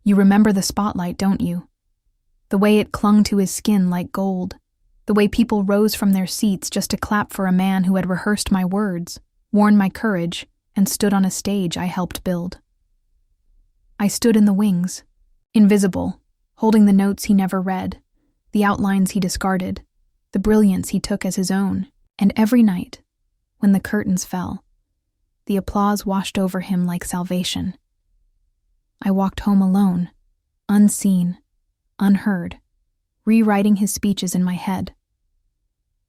You remember the spotlight, don't you? The way it clung to his skin like gold. The way people rose from their seats just to clap for a man who had rehearsed my words, worn my courage, and stood on a stage I helped build. I stood in the wings, invisible, holding the notes he never read, the outlines he discarded, the brilliance he took as his own, and every night, when the curtains fell, the applause washed over him like salvation. I walked home alone, unseen, unheard, rewriting his speeches in my head.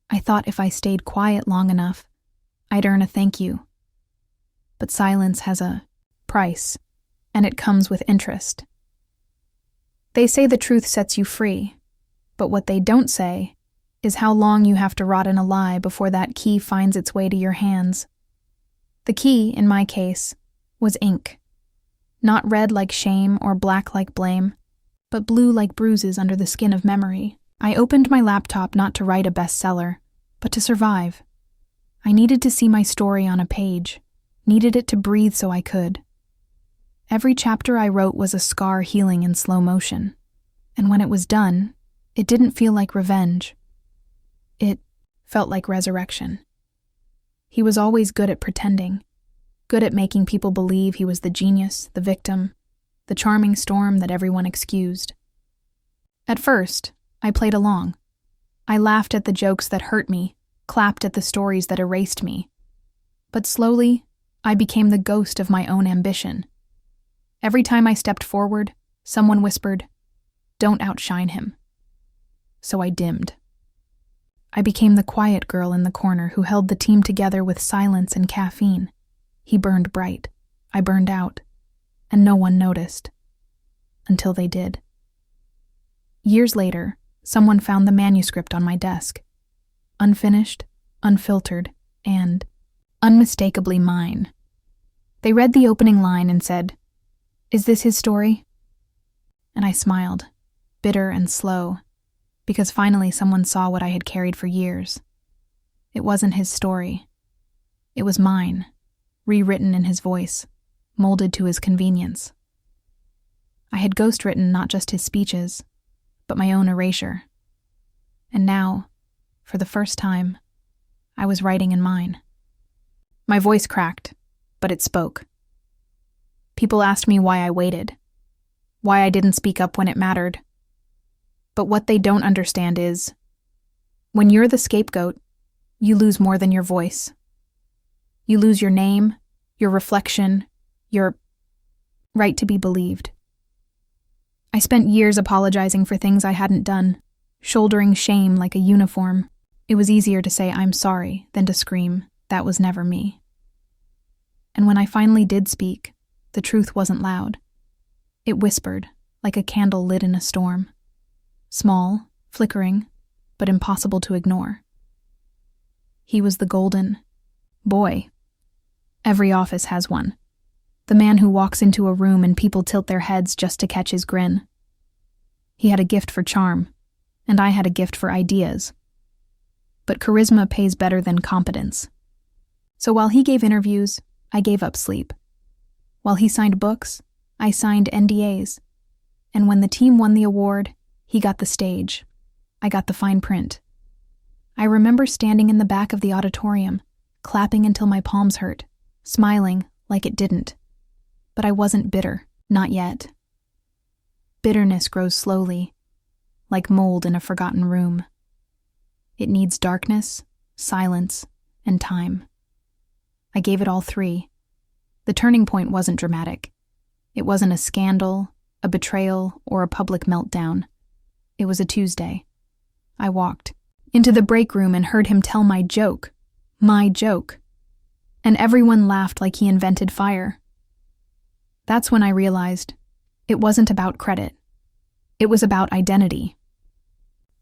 I thought if I stayed quiet long enough, I'd earn a thank you. But silence has a price, and it comes with interest. They say the truth sets you free, but what they don't say is how long you have to rot in a lie before that key finds its way to your hands. The key, in my case, was ink. Not red like shame or black like blame, but blue like bruises under the skin of memory. I opened my laptop not to write a bestseller, but to survive. I needed to see my story on a page, needed it to breathe so I could. Every chapter I wrote was a scar healing in slow motion, and when it was done, it didn't feel like revenge. It felt like resurrection. He was always good at pretending, good at making people believe he was the genius, the victim, the charming storm that everyone excused. At first, I played along. I laughed at the jokes that hurt me, clapped at the stories that erased me. But slowly, I became the ghost of my own ambition. Every time I stepped forward, someone whispered, "Don't outshine him." So I dimmed. I became the quiet girl in the corner who held the team together with silence and caffeine. He burned bright, I burned out, and no one noticed. Until they did. Years later, someone found the manuscript on my desk. Unfinished, unfiltered, and unmistakably mine. They read the opening line and said, "Is this his story?" And I smiled, bitter and slow, because finally someone saw what I had carried for years. It wasn't his story. It was mine, rewritten in his voice, molded to his convenience. I had ghostwritten not just his speeches, but my own erasure. And now, for the first time, I was writing in mine. My voice cracked, but it spoke. People asked me why I waited, why I didn't speak up when it mattered. But what they don't understand is, when you're the scapegoat, you lose more than your voice. You lose your name, your reflection, your right to be believed. I spent years apologizing for things I hadn't done, shouldering shame like a uniform. It was easier to say I'm sorry than to scream, "That was never me." And when I finally did speak, the truth wasn't loud. It whispered, like a candle lit in a storm. Small, flickering, but impossible to ignore. He was the golden boy. Every office has one. The man who walks into a room and people tilt their heads just to catch his grin. He had a gift for charm, and I had a gift for ideas. But charisma pays better than competence. So while he gave interviews, I gave up sleep. While he signed books, I signed NDAs. And when the team won the award, he got the stage. I got the fine print. I remember standing in the back of the auditorium, clapping until my palms hurt, smiling like it didn't. But I wasn't bitter, not yet. Bitterness grows slowly, like mold in a forgotten room. It needs darkness, silence, and time. I gave it all 3. The turning point wasn't dramatic. It wasn't a scandal, a betrayal, or a public meltdown. It was a Tuesday. I walked into the break room and heard him tell my joke. And everyone laughed like he invented fire. That's when I realized it wasn't about credit. It was about identity.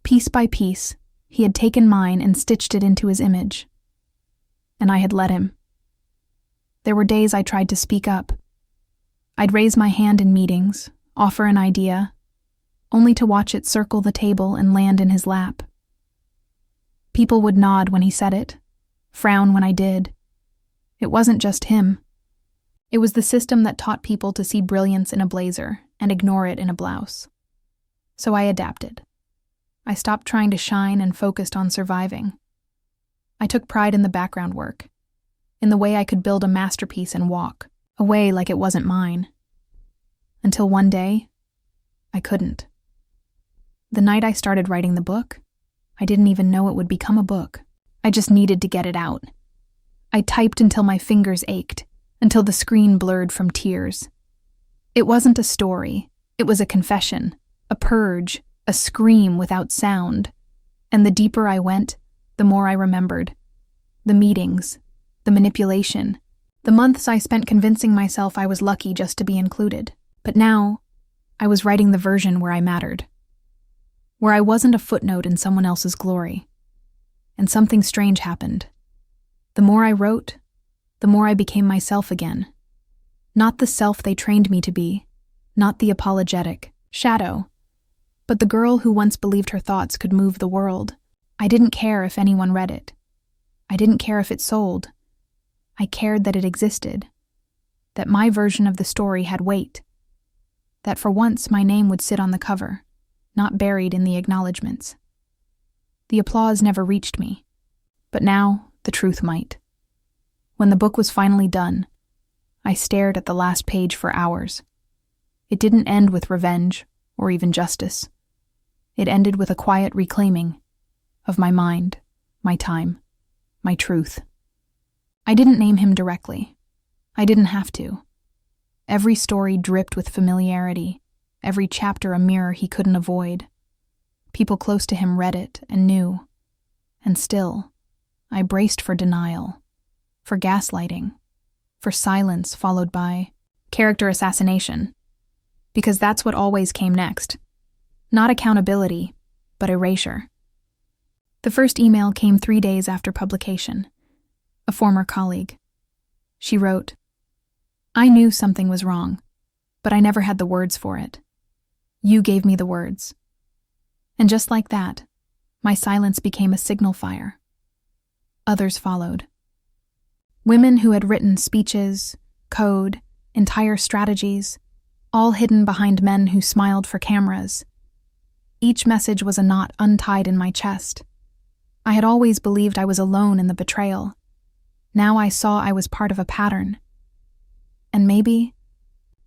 Piece by piece, he had taken mine and stitched it into his image. And I had let him. There were days I tried to speak up. I'd raise my hand in meetings, offer an idea, only to watch it circle the table and land in his lap. People would nod when he said it, frown when I did. It wasn't just him. It was the system that taught people to see brilliance in a blazer and ignore it in a blouse. So I adapted. I stopped trying to shine and focused on surviving. I took pride in the background work, in the way I could build a masterpiece and walk away like it wasn't mine. Until one day, I couldn't. The night I started writing the book, I didn't even know it would become a book. I just needed to get it out. I typed until my fingers ached, until the screen blurred from tears. It wasn't a story. It was a confession, a purge, a scream without sound. And the deeper I went, the more I remembered. The meetings, the manipulation, the months I spent convincing myself I was lucky just to be included. But now, I was writing the version where I mattered, where I wasn't a footnote in someone else's glory. And something strange happened. The more I wrote, the more I became myself again. Not the self they trained me to be, not the apologetic shadow, but the girl who once believed her thoughts could move the world. I didn't care if anyone read it. I didn't care if it sold. I cared that it existed, that my version of the story had weight, that for once my name would sit on the cover, not buried in the acknowledgments. The applause never reached me, but now the truth might. When the book was finally done, I stared at the last page for hours. It didn't end with revenge or even justice. It ended with a quiet reclaiming of my mind, my time, my truth. I didn't name him directly. I didn't have to. Every story dripped with familiarity, every chapter a mirror he couldn't avoid. People close to him read it and knew. And still, I braced for denial, for gaslighting, for silence followed by character assassination. Because that's what always came next. Not accountability, but erasure. The first email came 3 days after publication. A former colleague. She wrote, "I knew something was wrong, but I never had the words for it. You gave me the words." And just like that, my silence became a signal fire. Others followed. Women who had written speeches, code, entire strategies, all hidden behind men who smiled for cameras. Each message was a knot untied in my chest. I had always believed I was alone in the betrayal. Now I saw I was part of a pattern. And maybe,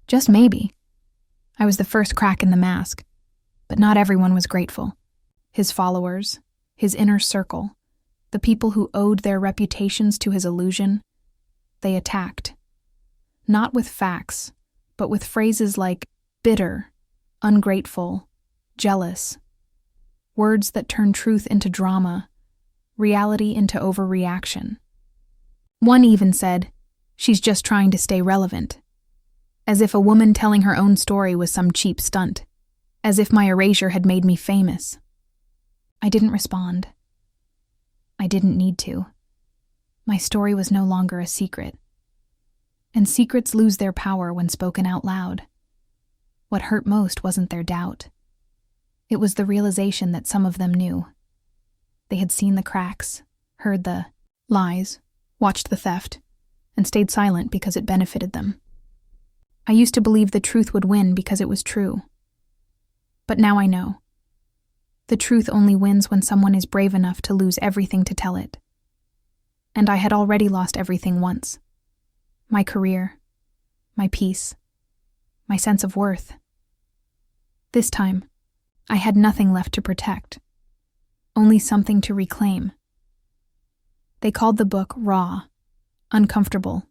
just maybe, I was the first crack in the mask. But not everyone was grateful. His followers, his inner circle, the people who owed their reputations to his illusion, they attacked. Not with facts, but with phrases like bitter, ungrateful, jealous. Words that turn truth into drama, reality into overreaction. One even said, "She's just trying to stay relevant." As if a woman telling her own story was some cheap stunt. As if my erasure had made me famous. I didn't respond. I didn't need to. My story was no longer a secret. And secrets lose their power when spoken out loud. What hurt most wasn't their doubt. It was the realization that some of them knew. They had seen the cracks, heard the lies, watched the theft, and stayed silent because it benefited them. I used to believe the truth would win because it was true. But now I know. The truth only wins when someone is brave enough to lose everything to tell it. And I had already lost everything once. My career, my peace, my sense of worth. This time, I had nothing left to protect, only something to reclaim. They called the book raw, uncomfortable,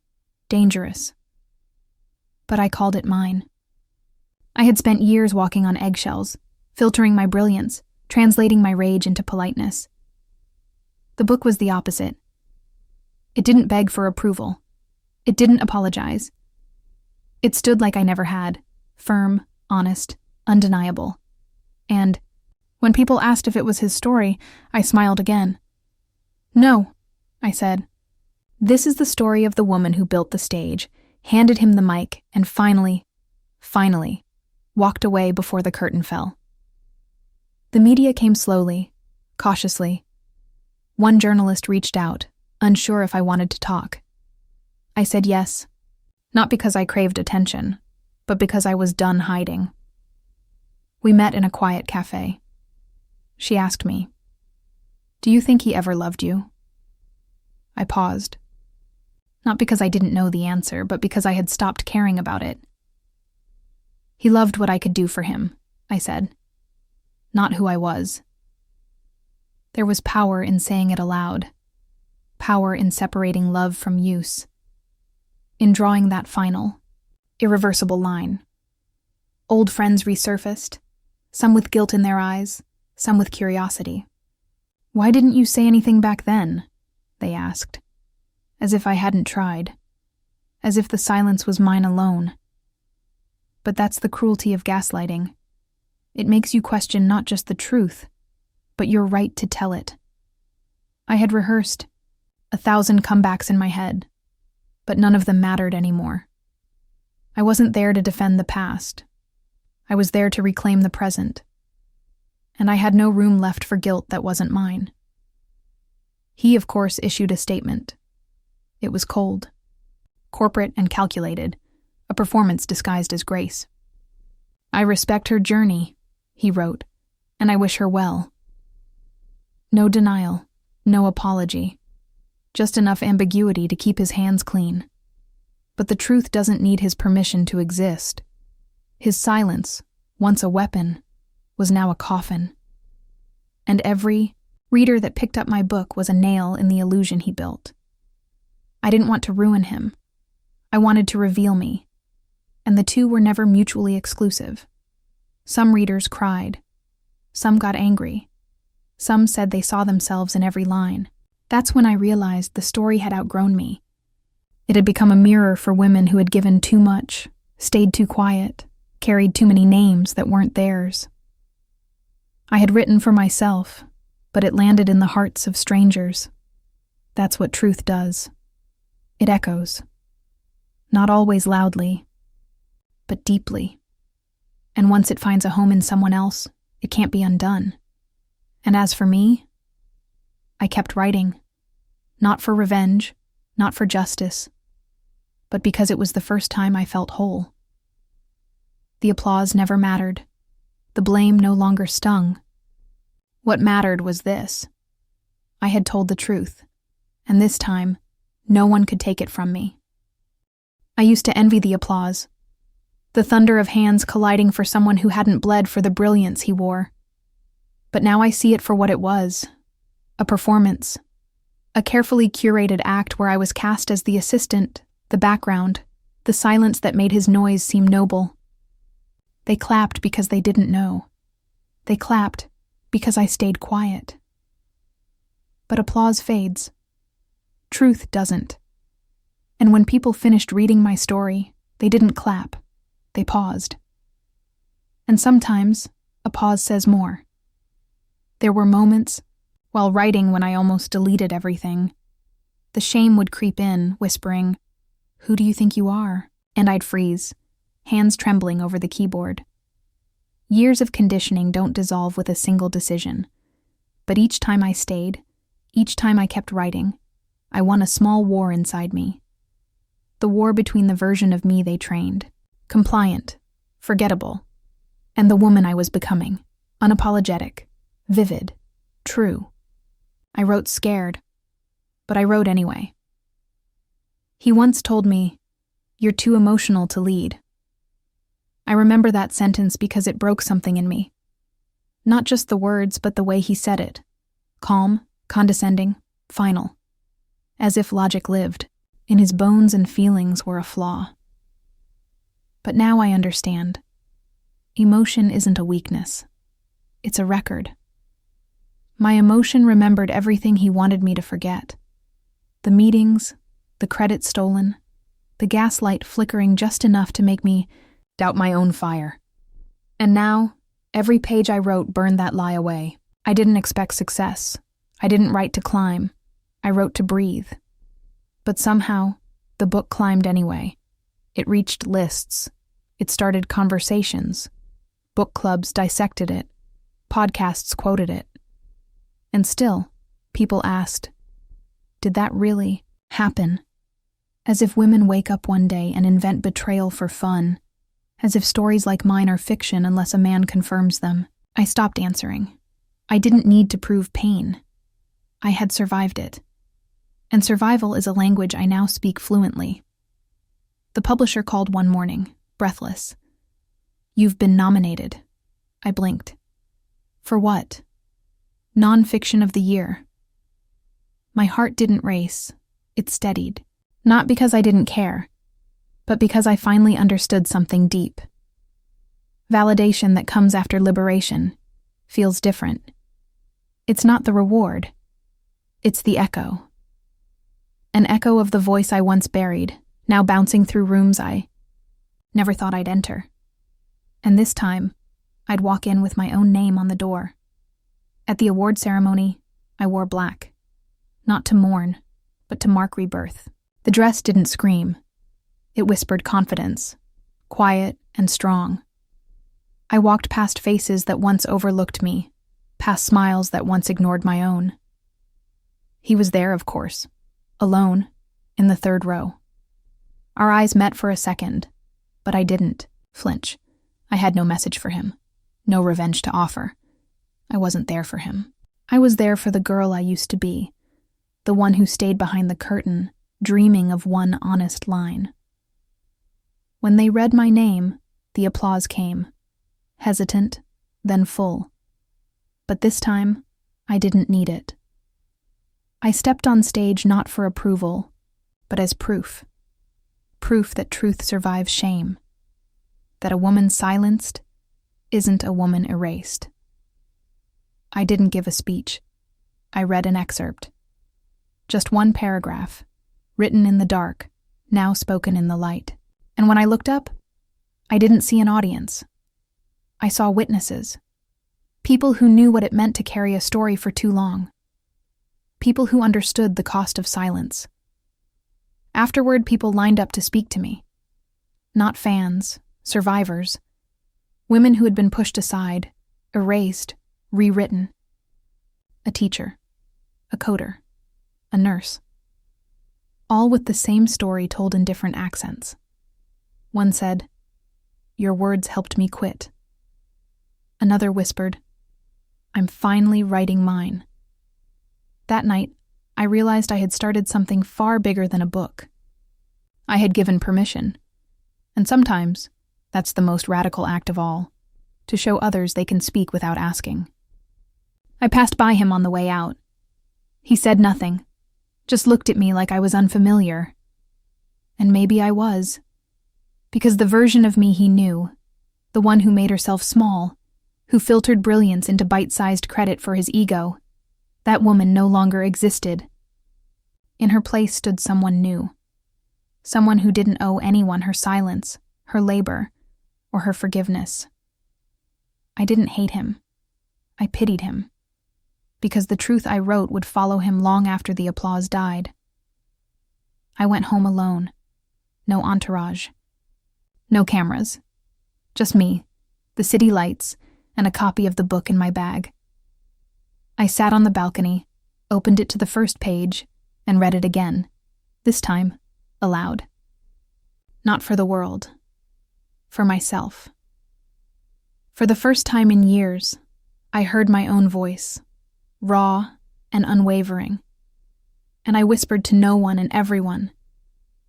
dangerous. But I called it mine. I had spent years walking on eggshells, filtering my brilliance, translating my rage into politeness. The book was the opposite. It didn't beg for approval. It didn't apologize. It stood like I never had, firm, honest, undeniable. And when people asked if it was his story, I smiled again. "No," I said. "This is the story of the woman who built the stage, handed him the mic, and finally, walked away before the curtain fell." The media came slowly, cautiously. One journalist reached out, unsure if I wanted to talk. I said yes, not because I craved attention, but because I was done hiding. We met in a quiet cafe. She asked me, "Do you think he ever loved you?" I paused. Not because I didn't know the answer, but because I had stopped caring about it. "He loved what I could do for him," I said. "Not who I was." There was power in saying it aloud. Power in separating love from use. In drawing that final, irreversible line. Old friends resurfaced, some with guilt in their eyes, some with curiosity. "Why didn't you say anything back then?" they asked, as if I hadn't tried, as if the silence was mine alone. But that's the cruelty of gaslighting. It makes you question not just the truth, but your right to tell it. I had rehearsed 1,000 comebacks in my head, but none of them mattered anymore. I wasn't there to defend the past. I was there to reclaim the present. And I had no room left for guilt that wasn't mine. He, of course, issued a statement. It was cold, corporate and calculated, a performance disguised as grace. "I respect her journey," he wrote, "and I wish her well." No denial, no apology, just enough ambiguity to keep his hands clean. But the truth doesn't need his permission to exist. His silence, once a weapon, was now a coffin. And every reader that picked up my book was a nail in the illusion he built. I didn't want to ruin him. I wanted to reveal me. And the two were never mutually exclusive. Some readers cried. Some got angry. Some said they saw themselves in every line. That's when I realized the story had outgrown me. It had become a mirror for women who had given too much, stayed too quiet, carried too many names that weren't theirs. I had written for myself, but it landed in the hearts of strangers. That's what truth does. It echoes. Not always loudly, but deeply. And once it finds a home in someone else, it can't be undone. And as for me, I kept writing. Not for revenge, not for justice, but because it was the first time I felt whole. The applause never mattered. The blame no longer stung. What mattered was this. I had told the truth, and this time, no one could take it from me. I used to envy the applause, the thunder of hands colliding for someone who hadn't bled for the brilliance he wore. But now I see it for what it was, a performance, a carefully curated act where I was cast as the assistant, the background, the silence that made his noise seem noble. They clapped because they didn't know. They clapped because I stayed quiet. But applause fades. Truth doesn't. And when people finished reading my story, they didn't clap. They paused. And sometimes, a pause says more. There were moments, while writing when I almost deleted everything, the shame would creep in, whispering, "Who do you think you are?" And I'd freeze, hands trembling over the keyboard. Years of conditioning don't dissolve with a single decision. But each time I stayed, each time I kept writing, I won a small war inside me. The war between the version of me they trained, compliant, forgettable, and the woman I was becoming, unapologetic, vivid, true. I wrote scared, but I wrote anyway. He once told me, "You're too emotional to lead." I remember that sentence because it broke something in me. Not just the words, but the way he said it. Calm, condescending, final. As if logic lived. In his bones and feelings were a flaw. But now I understand. Emotion isn't a weakness. It's a record. My emotion remembered everything he wanted me to forget. The meetings, the credit stolen, the gaslight flickering just enough to make me doubt my own fire. And now, every page I wrote burned that lie away. I didn't expect success. I didn't write to climb. I wrote to breathe. But somehow, the book climbed anyway. It reached lists. It started conversations. Book clubs dissected it. Podcasts quoted it. And still, people asked, did that really happen? As if women wake up one day and invent betrayal for fun, as if stories like mine are fiction unless a man confirms them. I stopped answering. I didn't need to prove pain. I had survived it. And survival is a language I now speak fluently. The publisher called one morning, breathless. "You've been nominated." I blinked. For what? Non-fiction of the year. My heart didn't race. It steadied. Not because I didn't care, but because I finally understood something deep. Validation that comes after liberation feels different. It's not the reward. It's the echo. An echo of the voice I once buried, now bouncing through rooms I never thought I'd enter. And this time, I'd walk in with my own name on the door. At the award ceremony, I wore black. Not to mourn, but to mark rebirth. The dress didn't scream. It whispered confidence, quiet and strong. I walked past faces that once overlooked me, past smiles that once ignored my own. He was there, of course, alone, in the third row. Our eyes met for a second, but I didn't flinch. I had no message for him, no revenge to offer. I wasn't there for him. I was there for the girl I used to be, the one who stayed behind the curtain, dreaming of one honest line. When they read my name, the applause came, hesitant, then full. But this time, I didn't need it. I stepped on stage not for approval, but as proof. Proof that truth survives shame. That a woman silenced isn't a woman erased. I didn't give a speech. I read an excerpt. Just one paragraph, written in the dark, now spoken in the light. And when I looked up, I didn't see an audience. I saw witnesses. People who knew what it meant to carry a story for too long. People who understood the cost of silence. Afterward, people lined up to speak to me. Not fans, survivors. Women who had been pushed aside, erased, rewritten. A teacher, a coder, a nurse. All with the same story told in different accents. One said, "Your words helped me quit." Another whispered, "I'm finally writing mine." That night, I realized I had started something far bigger than a book. I had given permission. And sometimes, that's the most radical act of all, to show others they can speak without asking. I passed by him on the way out. He said nothing, just looked at me like I was unfamiliar. And maybe I was. Because the version of me he knew, the one who made herself small, who filtered brilliance into bite-sized credit for his ego, that woman no longer existed. In her place stood someone new. Someone who didn't owe anyone her silence, her labor, or her forgiveness. I didn't hate him. I pitied him. Because the truth I wrote would follow him long after the applause died. I went home alone. No entourage. No cameras. Just me, the city lights, and a copy of the book in my bag. I sat on the balcony, opened it to the first page, and read it again, this time aloud. Not for the world. For myself. For the first time in years, I heard my own voice, raw and unwavering. And I whispered to no one and everyone,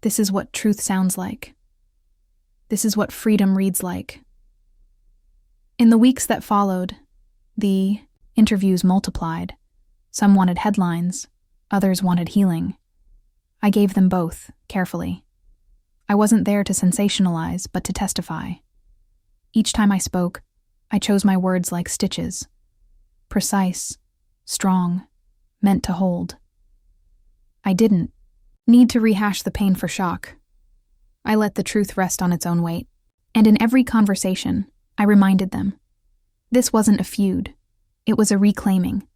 this is what truth sounds like. This is what freedom reads like. In the weeks that followed, the interviews multiplied. Some wanted headlines, others wanted healing. I gave them both, carefully. I wasn't there to sensationalize, but to testify. Each time I spoke, I chose my words like stitches. Precise, strong, meant to hold. I didn't need to rehash the pain for shock. I let the truth rest on its own weight. And in every conversation, I reminded them. This wasn't a feud. It was a reclaiming.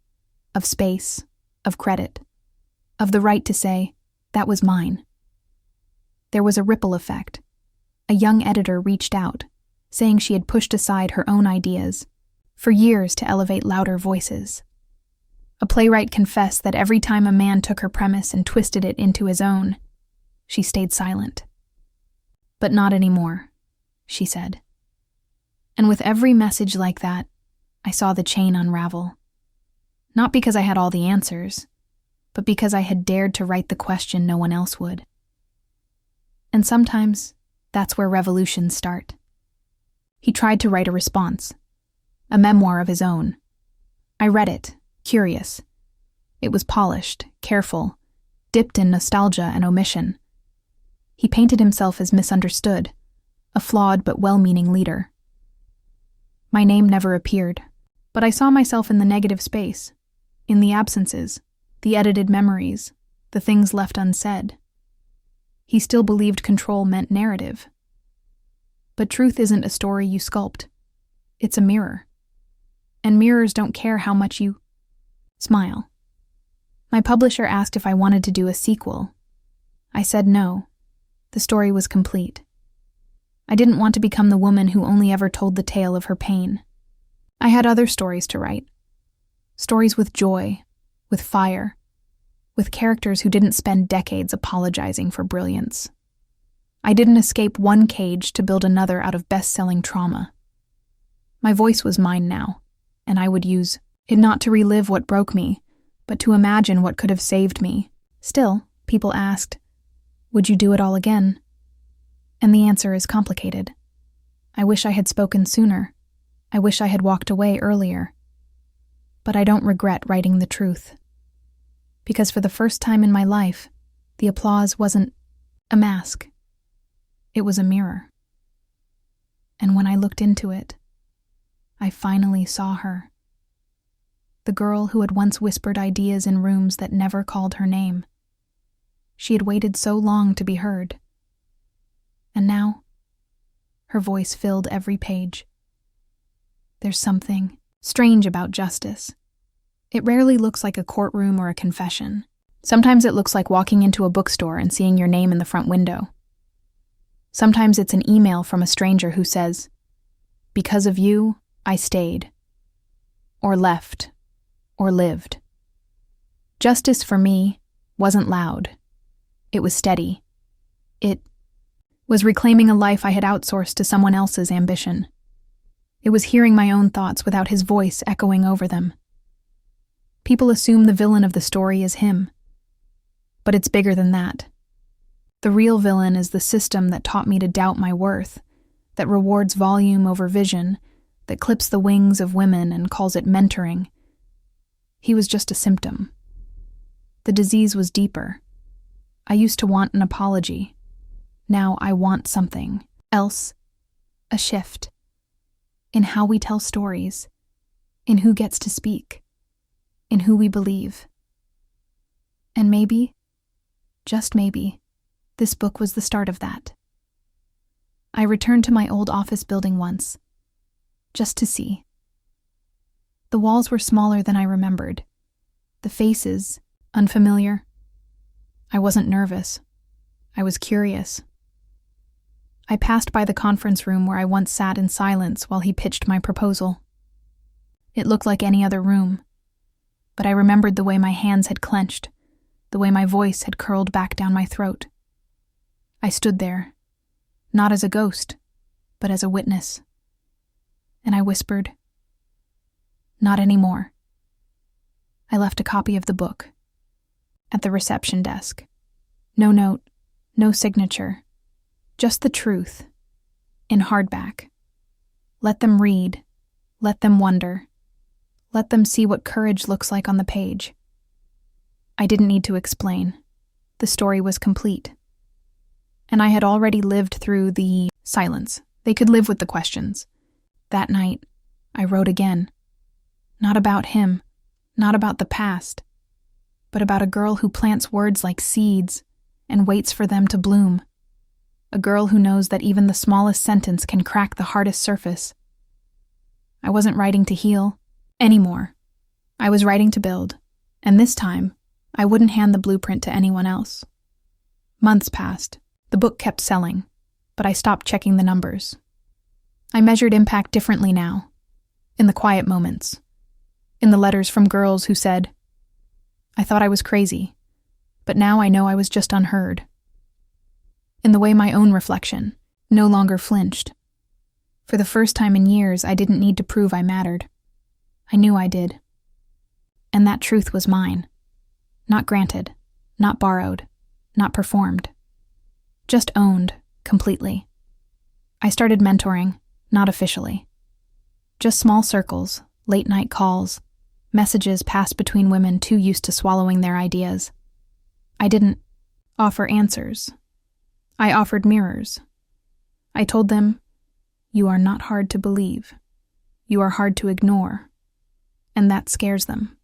Of space, of credit, of the right to say, that was mine. There was a ripple effect. A young editor reached out, saying she had pushed aside her own ideas for years to elevate louder voices. A playwright confessed that every time a man took her premise and twisted it into his own, she stayed silent. But not anymore. she said. And with every message like that, I saw the chain unravel. Not because I had all the answers, but because I had dared to write the question no one else would. And sometimes, that's where revolutions start. He tried to write a response, a memoir of his own. I read it, curious. It was polished, careful, dipped in nostalgia and omission. He painted himself as misunderstood, a flawed but well-meaning leader. My name never appeared, but I saw myself in the negative space, in the absences, the edited memories, the things left unsaid. He still believed control meant narrative. But truth isn't a story you sculpt. It's a mirror. And mirrors don't care how much you smile. My publisher asked if I wanted to do a sequel. I said no. The story was complete. I didn't want to become the woman who only ever told the tale of her pain. I had other stories to write. Stories with joy, with fire, with characters who didn't spend decades apologizing for brilliance. I didn't escape one cage to build another out of best-selling trauma. My voice was mine now, and I would use it not to relive what broke me, but to imagine what could have saved me. Still, people asked, would you do it all again? And the answer is complicated. I wish I had spoken sooner. I wish I had walked away earlier. But I don't regret writing the truth. Because for the first time in my life, the applause wasn't a mask. It was a mirror. And when I looked into it, I finally saw her. The girl who had once whispered ideas in rooms that never called her name. She had waited so long to be heard. And now, her voice filled every page. There's something strange about justice. It rarely looks like a courtroom or a confession. Sometimes it looks like walking into a bookstore and seeing your name in the front window. Sometimes it's an email from a stranger who says, "Because of you, I stayed," or left, or lived. Justice for me wasn't loud. It was steady. It was reclaiming a life I had outsourced to someone else's ambition. It was hearing my own thoughts without his voice echoing over them. People assume the villain of the story is him. But it's bigger than that. The real villain is the system that taught me to doubt my worth, that rewards volume over vision, that clips the wings of women and calls it mentoring. He was just a symptom. The disease was deeper. I used to want an apology. Now I want something else, a shift. In how we tell stories, in who gets to speak, in who we believe. And maybe, just maybe, this book was the start of that. I returned to my old office building once, just to see. The walls were smaller than I remembered, the faces unfamiliar. I wasn't nervous. I was curious. I passed by the conference room where I once sat in silence while he pitched my proposal. It looked like any other room, but I remembered the way my hands had clenched, the way my voice had curled back down my throat. I stood there, not as a ghost, but as a witness. And I whispered, "Not anymore." I left a copy of the book at the reception desk. No note, no signature. Just the truth, in hardback. Let them read, let them wonder, let them see what courage looks like on the page. I didn't need to explain. The story was complete. And I had already lived through the silence. They could live with the questions. That night, I wrote again. Not about him, not about the past, but about a girl who plants words like seeds and waits for them to bloom. A girl who knows that even the smallest sentence can crack the hardest surface. I wasn't writing to heal anymore. I was writing to build, and this time, I wouldn't hand the blueprint to anyone else. Months passed. The book kept selling, but I stopped checking the numbers. I measured impact differently now, in the quiet moments, in the letters from girls who said, "I thought I was crazy, but now I know I was just unheard." In the way my own reflection no longer flinched, For the first time in years, I didn't need to prove I mattered. I knew I did. And that truth was mine. Not granted, not borrowed, not performed. Just owned, completely. I started mentoring, not officially. Just small circles, late-night calls, messages passed between women too used to swallowing their ideas. I didn't offer answers. I offered mirrors. I told them, "You are not hard to believe. You are hard to ignore." And that scares them.